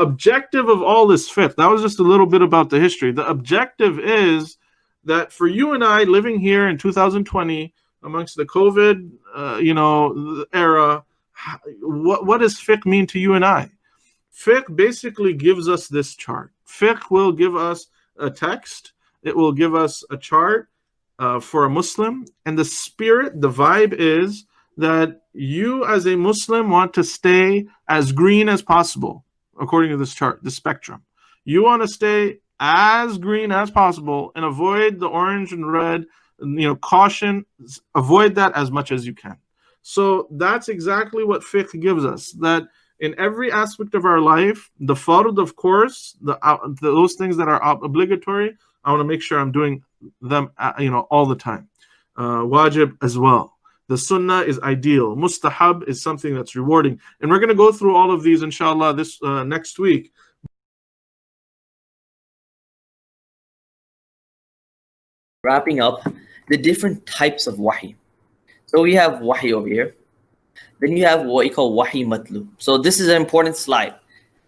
objective of all this fiqh, that was just a little bit about the history. The objective is that for you and I living here in 2020 amongst the COVID, era, what does fiqh mean to you and I? Fiqh basically gives us this chart. Fiqh will give us a text. It will give us a chart for a Muslim. And the spirit, the vibe is that you as a Muslim want to stay as green as possible, according to this chart, the spectrum. You want to stay as green as possible and avoid the orange and red, caution, avoid that as much as you can. So that's exactly what fiqh gives us, that in every aspect of our life, the fard, of course, those things that are obligatory, I want to make sure I'm doing them, all the time. Wajib as well. The sunnah is ideal. Mustahab is something that's rewarding. And we're going to go through all of these, inshallah, this next week. Wrapping up the different types of wahi. So we have wahi over here. Then you have what you call wahi matlu. So this is an important slide,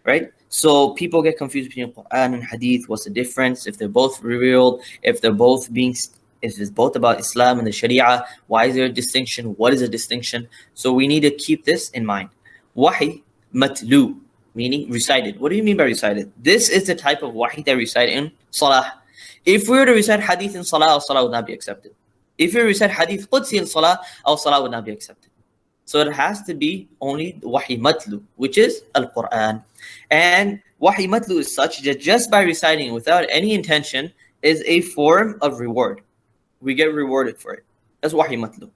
right? So people get confused between Quran and Hadith. What's the difference? If they're both revealed, if it's both about Islam and the Sharia, why is there a distinction? What is a distinction? So we need to keep this in mind. Wahi matlu, meaning recited. What do you mean by recited? This is the type of wahi that recite in salah. If we were to recite Hadith in salah, our salah would not be accepted. If we recite Hadith Qudsi in salah, our salah would not be accepted. So it has to be only wahi matlu, which is Al-Quran. And wahi matlu is such that just by reciting without any intention is a form of reward. We get rewarded for it. That's wahi matlu.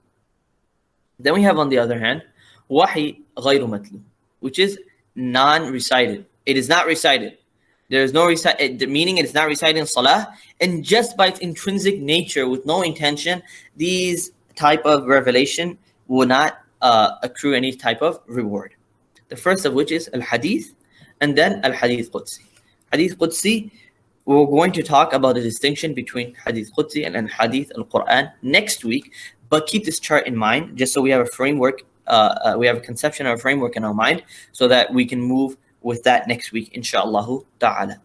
Then we have, on the other hand, wahi ghayru matlu, which is non-recited. It is not recited. There is no meaning it is not recited in salah, and just by its intrinsic nature, with no intention, these type of revelation will not accrue any type of reward. The first of which is al-hadith, and then al-hadith Qudsi. Hadith Qudsi, we're going to talk about the distinction between hadith Qudsi and hadith al-Quran next week, but keep this chart in mind, just so we have a framework, we have a conception or a framework in our mind, so that we can move with that next week, inshallah ta'ala.